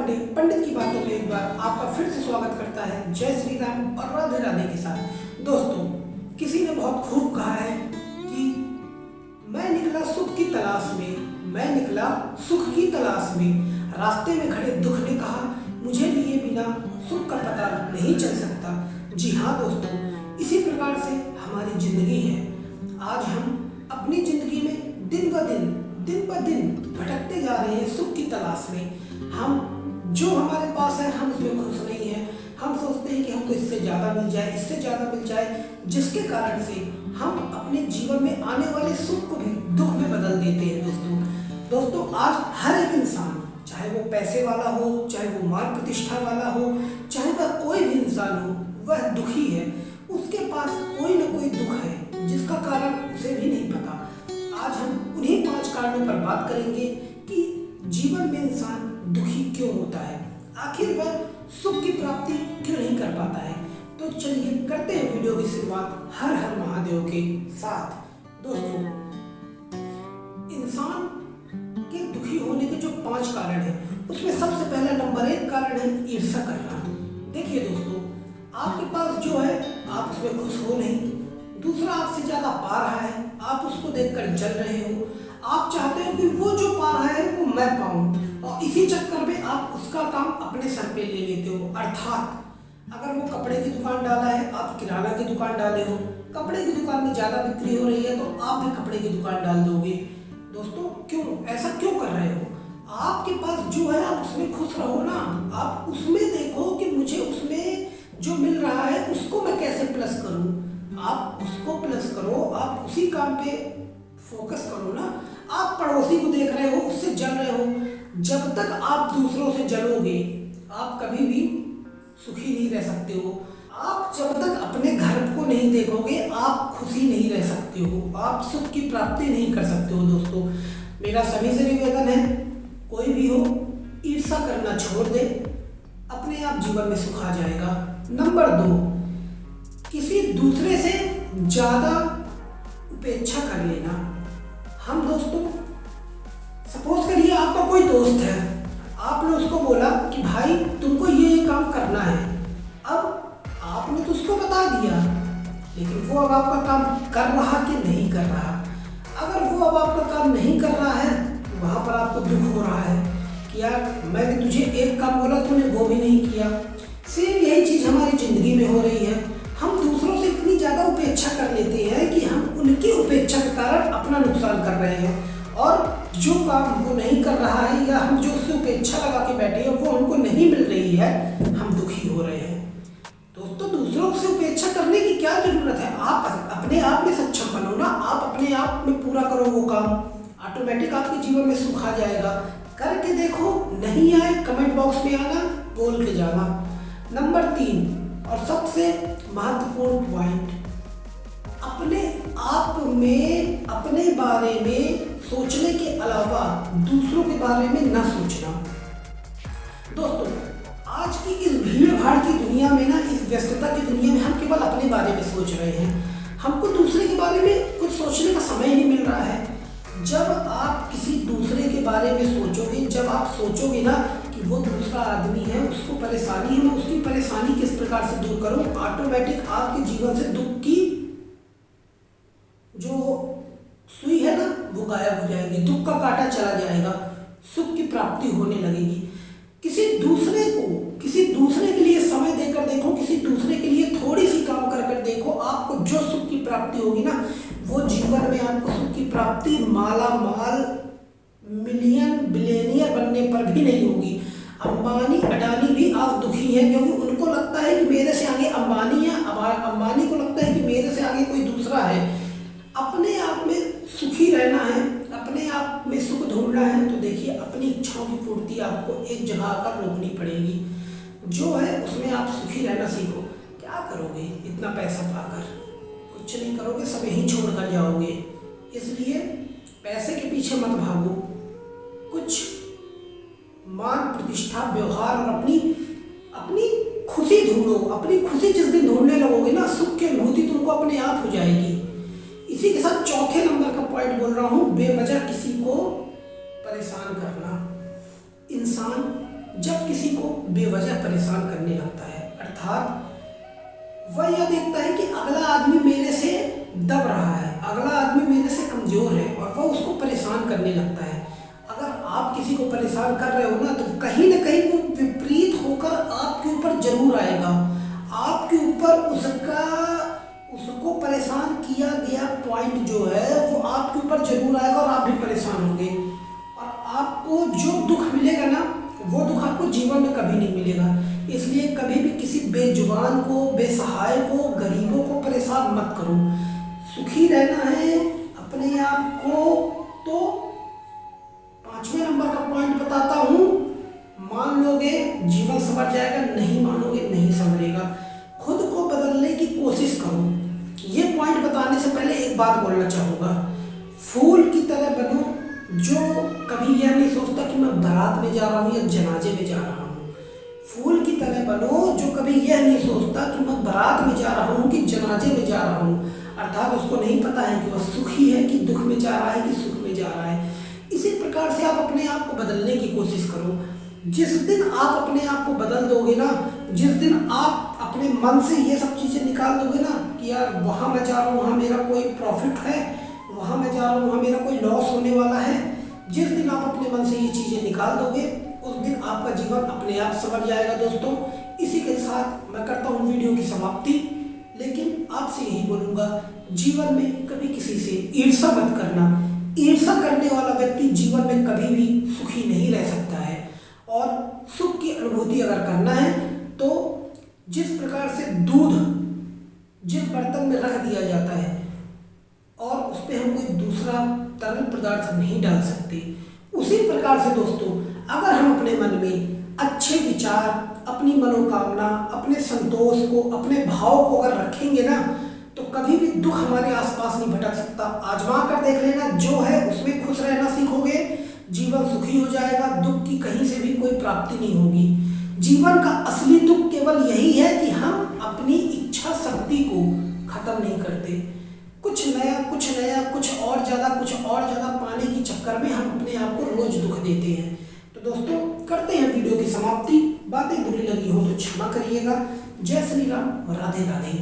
पांडे पंडित की बातों में एक बार आपका फिर से स्वागत करता है। जय श्री राम और राधे राधे के साथ। दोस्तों, किसी ने बहुत खूब कहा है कि मैं निकला सुख की तलाश में, मैं निकला सुख की तलाश में। रास्ते में खड़े दुख ने कहा मुझे लिए बिना सुख का पता नहीं चल सकता। जी हाँ दोस्तों, इसी प्रकार से हमारी जिंदगी है। आज हम अपनी जिंदगी में दिन ब दिन भटकते जा रहे हैं सुख की तलाश में। हम जो हमारे पास है हम उसमें खुश नहीं है। हम सोचते हैं कि हमको इससे ज़्यादा मिल जाए, इससे ज़्यादा मिल जाए, जिसके कारण से हम अपने जीवन में आने वाले सुख को भी दुख में बदल देते हैं। दोस्तों आज हर एक इंसान, चाहे वो पैसे वाला हो, चाहे वो मान प्रतिष्ठा वाला हो, चाहे वह कोई भी इंसान हो, वह दुखी है। उसके पास कोई ना कोई दुख है जिसका कारण उसे भी नहीं पता। आज हम उन्हीं 5 कारणों पर बात करेंगे कि जीवन में इंसान दुखी क्यों होता है, आखिर वह सुख की प्राप्ति क्यों नहीं कर पाता है। तो चलिए करते हैं वीडियो की शुरुआत हर हर महादेव के साथ। दोस्तों, इंसान के दुखी होने के जो 5 कारण हैं, उसमें सबसे पहला नंबर 1 कारण है ईर्ष्या करना। देखिए दोस्तों, आपके पास जो है आप उसमें खुश हो नहीं, दूसरा आपसे ज्यादा पा रहा है, आप उसको देखकर जल रहे हो। आप चाहते हो कि वो जो पा रहा है वो मैं पाऊं, और इसी चक्कर में आप उसका काम अपने सर पे ले लेते हो। अर्थात अगर वो कपड़े की दुकान डाला है, आप किराना की दुकान डाले हो, कपड़े की दुकान में ज्यादा बिक्री हो रही है तो आप भी कपड़े की दुकान डाल दोगे। दोस्तों क्यों ऐसा क्यों कर रहे हो? आपके पास जो है आप उसमें खुश रहो ना। आप उसमें देखो कि मुझे उसमें जो मिल रहा है उसको मैं कैसे प्लस करूं। आप उसको प्लस करो, आप उसी काम पे फोकस करो ना। आप पड़ोसी को देख रहे हो, उससे जल रहे हो, जब तक आप दूसरों से जलोगे आप कभी भी सुखी नहीं रह सकते हो। आप जब तक अपने घर को नहीं देखोगे आप खुशी नहीं रह सकते हो, आप सुख की प्राप्ति नहीं कर सकते हो। दोस्तों मेरा सभी से निवेदन है, कोई भी हो ईर्ष्या करना छोड़ दे, अपने आप जीवन में सुख आ जाएगा। नंबर 2, किसी दूसरे से ज्यादा उपेक्षा कर लेना। हम दोस्तों सपोज करिए आपका कोई दोस्त है, आपने उसको बोला कि भाई तुमको ये काम करना है। अब आपने तो उसको बता दिया, लेकिन वो अब आपका काम कर रहा कि नहीं कर रहा। अगर वो अब आपका काम नहीं कर रहा है तो वहां पर आपको दुख हो रहा है कि यार मैंने तुझे एक काम बोला तूने वो भी नहीं किया। सेम यही चीज हमारी जिंदगी में हो रही है। हम दूसरों से इतनी ज्यादा उपेक्षा कर लेते हैं कि हम उनकी उपेक्षा के कारण अपना नुकसान कर रहे हैं, और जो काम वो नहीं कर रहा है या हम जो उससे उपेक्षा लगा के बैठे हैं वो हमको नहीं मिल रही है, हम दुखी हो रहे हैं। दोस्तों दूसरों से उपेक्षा करने की क्या जरूरत है? आप अपने आप में सक्षम बनो ना। आप अपने आप में पूरा करो वो काम, ऑटोमेटिक आपके जीवन में सुख आ जाएगा। करके देखो, नहीं आए कमेंट बॉक्स में आना, बोल के जाना। नंबर 3 और सबसे महत्वपूर्ण पॉइंट, अपने आप में अपने बारे में सोचने के अलावा दूसरों के बारे में न सोचना। दोस्तों आज की इस भीड़ भाड़ की दुनिया में ना, इस व्यस्तता की दुनिया में हम केवल अपने बारे में सोच रहे हैं। हमको दूसरे के बारे में कुछ सोचने का समय ही नहीं मिल रहा है। जब आप किसी दूसरे के बारे में सोचोगे, जब आप सोचोगे ना कि वो दूसरा आदमी है, उसको परेशानी है, मैं उसकी परेशानी किस प्रकार से दूर करूं, ऑटोमेटिक आपके जीवन से दुख की जो सुई है ना वो गायब हो जाएगी, दुख का कांटा चला जाएगा, सुख की प्राप्ति होने लगेगी। किसी दूसरे के लिए समय देकर देखो, किसी दूसरे के लिए थोड़ी सी काम कर कर देखो, आपको जो सुख की प्राप्ति होगी ना, वो जीवन में आपको सुख की प्राप्ति माला माल मिलियन बिलियनियर बनने पर भी नहीं होगी। अंबानी अडानी भी आज दुखी है, क्योंकि उनको लगता है कि मेरे से आगे अंबानी है, अंबानी को लगता है कि मेरे से आगे कोई दूसरा है। अपने आप में सुखी रहना है, अपने आप में सुख ढूंढना है, तो देखिए अपनी इच्छाओं की पूर्ति आपको एक जगह आकर रोकनी पड़ेगी। जो है उसमें आप सुखी रहना सीखो। क्या करोगे इतना पैसा पाकर? कुछ नहीं करोगे, सब यहीं छोड़ कर जाओगे। इसलिए पैसे के पीछे मत भागो, कुछ मान प्रतिष्ठा व्यवहार और अपनी खुशी ढूंढो। अपनी खुशी जिस दिन ढूंढने लगोगे ना, सुख की अनुभूति तुमको अपने आप हो जाएगी। इसी के साथ चौथे नंबर का पॉइंट बोल रहा हूं, बेवजह किसी को परेशान करना। इंसान जब किसी को बेवजह परेशान करने लगता है, अर्थात वह यह देखता है कि अगला आदमी मेरे से दब रहा है, अगला आदमी मेरे से कमजोर है और वह उसको परेशान करने लगता है। अगर आप किसी को परेशान कर रहे हो ना, तो कहीं ना कहीं वो विपरीत होकर आपके ऊपर जरूर आएगा। आपके ऊपर उसको परेशान किया गया पॉइंट जो है वो आपके ऊपर जरूर आएगा और आप भी परेशान होंगे। और आपको जो दुख मिलेगा ना, वो दुख आपको जीवन में कभी नहीं मिलेगा। इसलिए कभी भी किसी बेजुबान को, बेसहाय को, गरीबों को परेशान मत करो। सुखी रहना है अपने आप को, तो 5वें नंबर का पॉइंट बताता हूँ, मान लोगे जीवन संवर जाएगा, नहीं मानोगे नहीं संवरेगा। खुद को बदलने की कोशिश करो। ये पॉइंट बताने से पहले एक बात बोलना चाहूँगा, फूल की तरह बनो जो कभी यह नहीं सोचता कि मैं बारात में जा रहा हूँ या जनाजे में जा रहा हूँ। फूल की तरह बनो जो कभी यह नहीं सोचता कि मैं बारात में जा रहा हूँ कि जनाजे में जा रहा हूँ। अर्थात उसको नहीं पता है कि वह सुखी है कि दुख में जा रहा है कि सुख में जा रहा है। इसी प्रकार से आप अपने आप को बदलने की कोशिश करो। जिस दिन आप अपने आप को बदल दोगे ना, जिस दिन आप अपने मन से ये सब चीज़ें निकाल दोगे ना कि यार वहाँ मैं जा रहा हूँ, वहाँ मेरा कोई प्रॉफिट है, वहाँ मैं जा रहा हूँ, वहाँ मेरा कोई लॉस होने वाला है, जिस दिन आप अपने मन से ये चीज़ें निकाल दोगे, उस दिन आपका जीवन अपने आप संवर जाएगा। दोस्तों, इसी के साथ मैं करता हूँ वीडियो की समाप्ति, लेकिन आपसे यही बोलूँगा, जीवन में कभी किसी से ईर्ष्या मत करना। ईर्ष्या करने वाला व्यक्ति जीवन में कभी भी सुखी नहीं रह सकता है। और सुख की अनुभूति अगर करना है तो जिस प्रकार से दूध जिस बर्तन में रख दिया जाता है और उस पर हम कोई दूसरा तरल पदार्थ नहीं डाल सकते, उसी प्रकार से दोस्तों, अगर हम अपने मन में अच्छे विचार, अपनी मनोकामना, अपने संतोष को, अपने भाव को अगर रखेंगे ना, तो कभी भी दुख हमारे आसपास नहीं भटक सकता। आजमा कर देख लेना, जो है उसमें खुश रहना सीखोगे, जीवन सुखी हो जाएगा, दुख की कहीं से भी कोई प्राप्ति नहीं होगी। जीवन का असली दुख केवल यही है कि हम अपनी इच्छा शक्ति को खत्म नहीं करते। कुछ नया, कुछ और ज़्यादा पाने की चक्कर में हम अपने आप को रोज दुख देते हैं। तो दोस्तों, करते हैं वीडियो की समाप्ति। बातें बुरी लगी हो तो क्षमा करिएगा। जय श्री राम, राधे राधे।